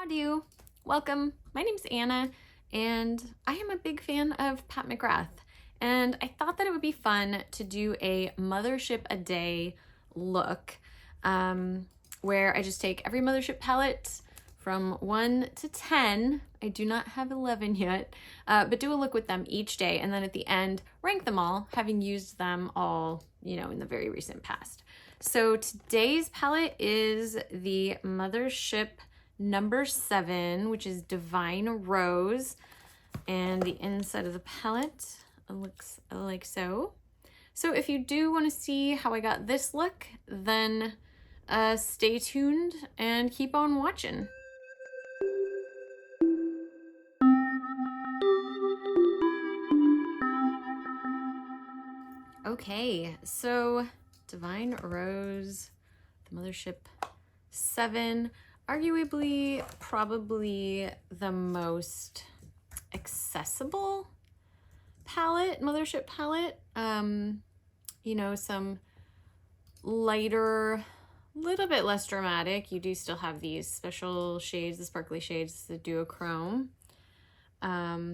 Howdy, welcome. My name's Anna and I am a big fan of Pat McGrath, and I thought that it would be fun to do a Mothership a day look where I just take every Mothership palette from 1 to 10. I do not have 11 yet, but do a look with them each day, and then at the end rank them all, having used them all, in the very recent past. So today's palette is the Mothership number 7, which is Divine Rose, and the inside of the palette looks like so. So if you do want to see how I got this look, then stay tuned and keep on watching. Okay, so Divine Rose, the Mothership 7, arguably probably the most accessible palette, Mothership palette. Some lighter, little bit less dramatic. You do still have these special shades, the sparkly shades, the duochrome.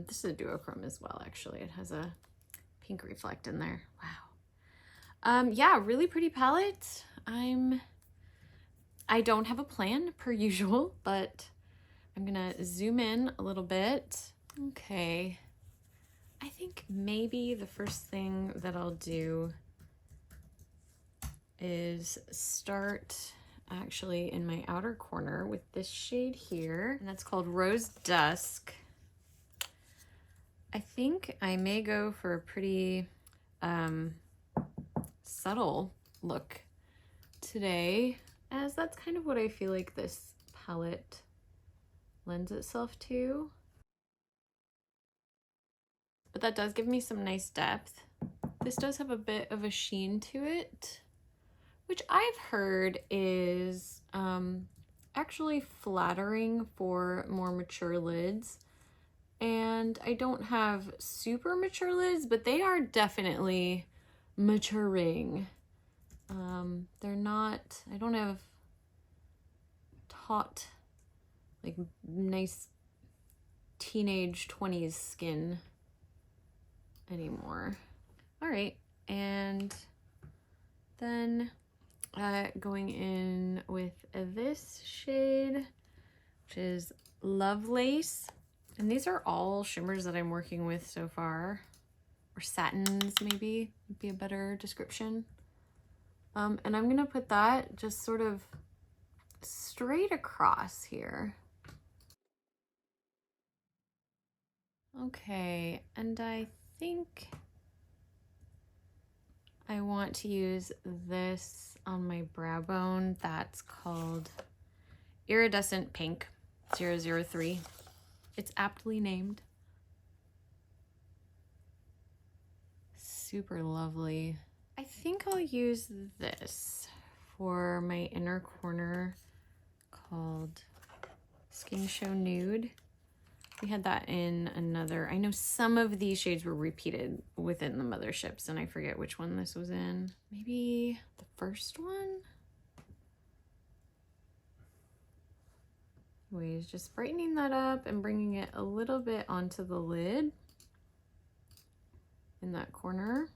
This is a duochrome as well, actually. It has a pink reflect in there. Wow. Yeah, really pretty palette. I don't have a plan per usual, but I'm gonna zoom in a little bit. Okay, I think maybe the first thing that I'll do is start actually in my outer corner with this shade here, and that's called Rose Dusk. I think I may go for a pretty subtle look today, as that's kind of what I feel like this palette lends itself to. But that does give me some nice depth. This does have a bit of a sheen to it, which I've heard is actually flattering for more mature lids. And I don't have super mature lids, but they are definitely maturing. They're not, I don't have taut, like nice teenage 20s skin anymore. All right, and then going in with this shade, which is Lovelace. And these are all shimmers that I'm working with so far, or satins maybe would be a better description. And I'm gonna put that just sort of straight across here. Okay, and I think I want to use this on my brow bone. That's called Iridescent Pink 003. It's aptly named. Super lovely. I think I'll use this for my inner corner called Skin Show Nude. We had that in another, I know some of these shades were repeated within the Motherships, and I forget which one this was in. Maybe the first one? Anyways, just brightening that up and bringing it a little bit onto the lid in that corner.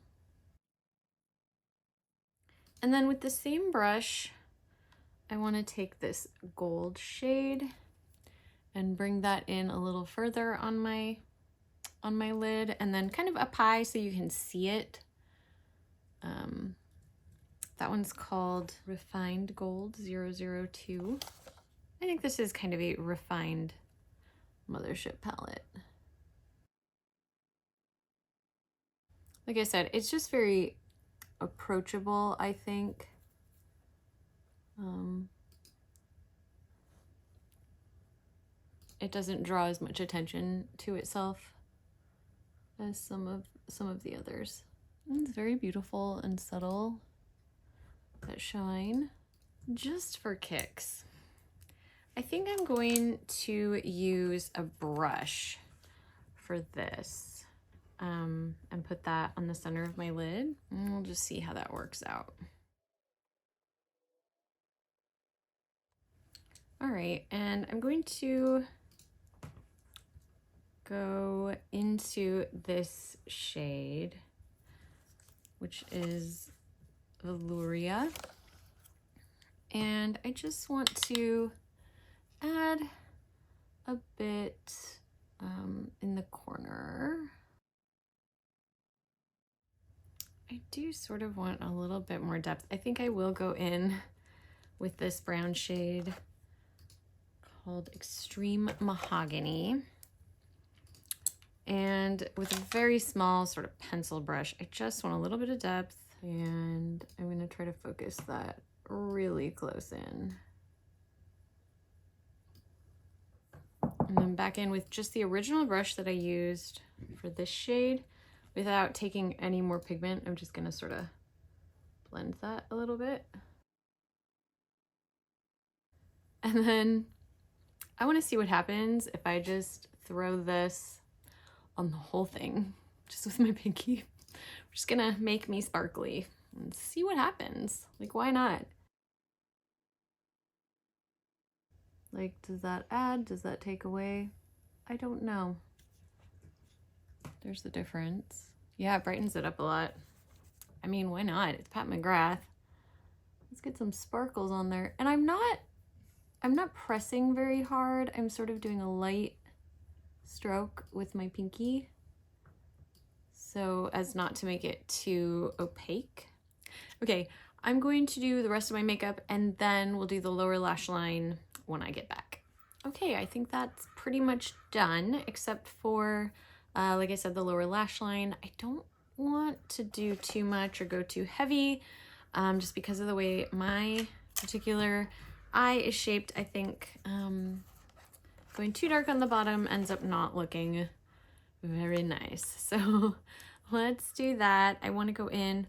And then with the same brush, I want to take this gold shade and bring that in a little further on my lid, and then kind of up high so you can see it. That one's called Refined Gold 002. I think this is kind of a refined Mothership palette. Like I said, it's just very approachable, I think. It doesn't draw as much attention to itself as some of the others. It's very beautiful and subtle. That shine. Just for kicks, I think I'm going to use a brush for this and put that on the center of my lid, and we'll just see how that works out. All right, and I'm going to go into this shade, which is Velouria. And I just want to add a bit in the corner. I do sort of want a little bit more depth. I think I will go in with this brown shade called Extreme Mahogany. And with a very small sort of pencil brush, I just want a little bit of depth, and I'm going to try to focus that really close in. And then back in with just the original brush that I used for this shade without taking any more pigment. I'm just going to sort of blend that a little bit. And then I want to see what happens if I just throw this on the whole thing, just with my pinky. We're just gonna make me sparkly and see what happens. Like, why not? Like, does that add? Does that take away? I don't know. There's the difference. Yeah, it brightens it up a lot. I mean, why not? It's Pat McGrath. Let's get some sparkles on there. And I'm not pressing very hard. I'm sort of doing a light stroke with my pinky so as not to make it too opaque. Okay, I'm going to do the rest of my makeup and then we'll do the lower lash line when I get back. Okay, I think that's pretty much done except for, like I said, the lower lash line. I don't want to do too much or go too heavy just because of the way my particular eye is shaped. I think going too dark on the bottom ends up not looking very nice. So let's do that. I want to go in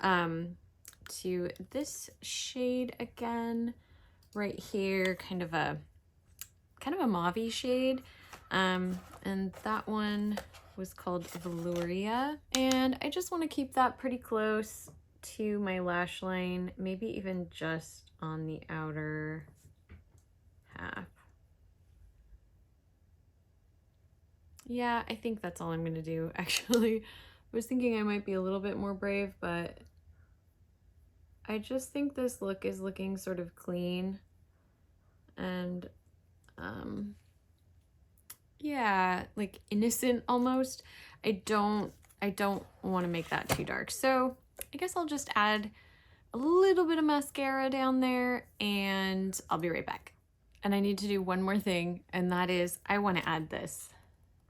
to this shade again, right here, kind of a mauve-y shade. And that one was called Velouria. And I just want to keep that pretty close to my lash line, maybe even just on the outer half. Yeah, I think that's all I'm gonna do. Actually, I was thinking I might be a little bit more brave, but I just think this look is looking sort of clean and yeah, like innocent almost. I don't want to make that too dark. So I guess I'll just add a little bit of mascara down there and I'll be right back. And I need to do one more thing, and that is I want to add this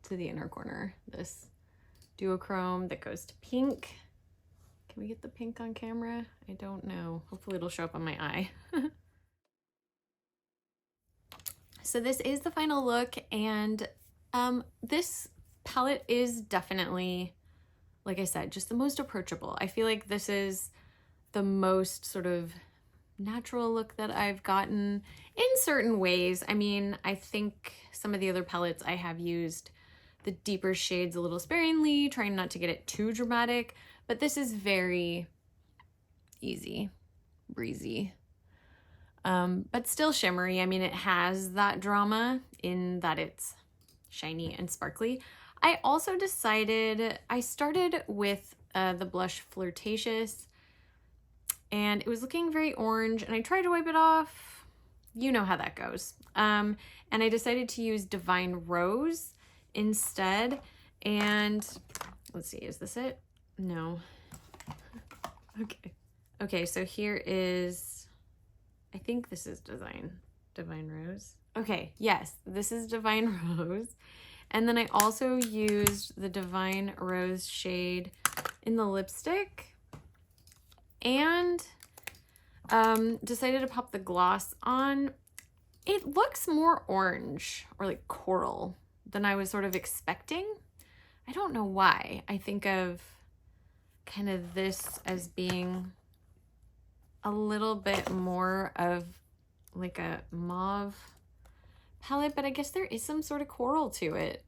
to the inner corner, this duochrome that goes to pink. Can we get the pink on camera? I don't know. Hopefully it'll show up on my eye. So this is the final look, and this palette is definitely, like I said, just the most approachable. I feel like this is the most sort of natural look that I've gotten in certain ways. I mean, I think some of the other palettes I have used the deeper shades a little sparingly, trying not to get it too dramatic, but this is very easy, breezy, but still shimmery. I mean, it has that drama in that it's shiny and sparkly. I also decided, I started with the blush Flirtatious, and it was looking very orange, and I tried to wipe it off. You know how that goes. And I decided to use Divine Rose instead. And let's see, is this it? No. Okay, so here is, I think this is Divine Rose. Okay, yes, this is Divine Rose. And then I also used the Divine Rose shade in the lipstick and decided to pop the gloss on. It looks more orange or like coral than I was sort of expecting. I don't know why. I think of kind of this as being a little bit more of like a mauve palette, but I guess there is some sort of coral to it.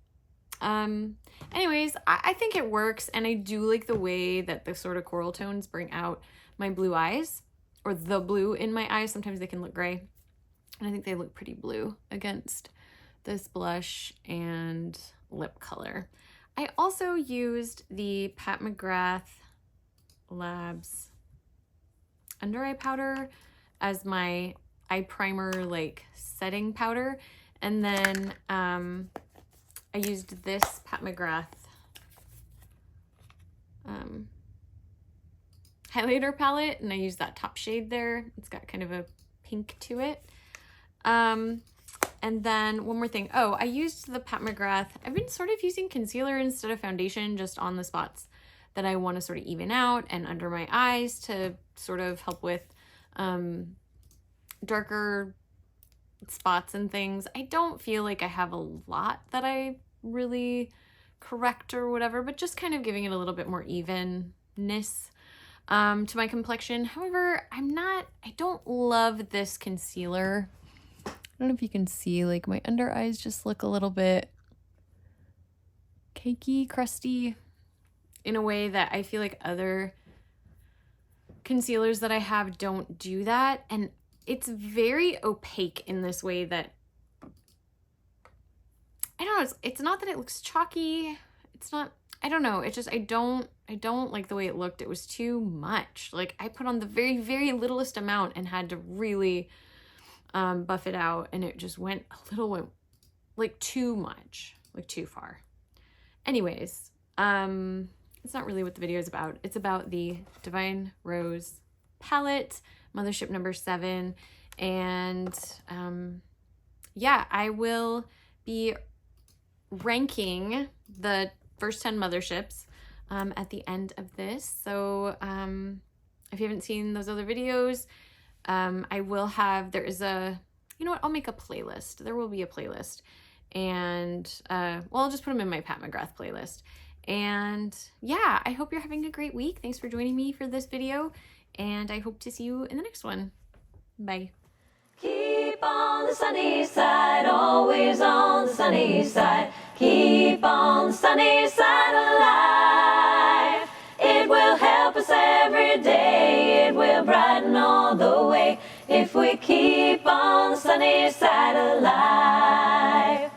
Anyways, I think it works, and I do like the way that the sort of coral tones bring out my blue eyes, or the blue in my eyes. Sometimes they can look gray. And I think they look pretty blue against this blush and lip color. I also used the Pat McGrath Labs under eye powder as my eye primer, like setting powder. And then I used this Pat McGrath highlighter palette, and I used that top shade there. It's got kind of a pink to it. And then one more thing. Oh, I used the Pat McGrath. I've been sort of using concealer instead of foundation just on the spots that I want to sort of even out and under my eyes to sort of help with darker spots and things. I don't feel like I have a lot that I really correct or whatever, but just kind of giving it a little bit more evenness to my complexion. However, I don't love this concealer. I don't know if you can see, like my under eyes just look a little bit cakey, crusty in a way that I feel like other concealers that I have don't do that. And it's very opaque in this way that, I don't know, it's not that it looks chalky. It's not, I don't know. It's just, I don't like the way it looked. It was too much. Like I put on the very, very littlest amount and had to really buff it out, and it just went like too much, like too far. Anyways, it's not really what the video is about. It's about the Divine Rose palette, Mothership number 7. And yeah, I will be ranking the first 10 motherships at the end of this. So if you haven't seen those other videos, I will have, there is a, you know what, I'll make a playlist. There will be a playlist. And well, I'll just put them in my Pat McGrath playlist. And yeah, I hope you're having a great week. Thanks for joining me for this video, and I hope to see you in the next one. Bye. Keep on the sunny side, always on the sunny side. Keep on the sunny side of life. It will help us every day. It will brighten all the way if we keep on the sunny side of life.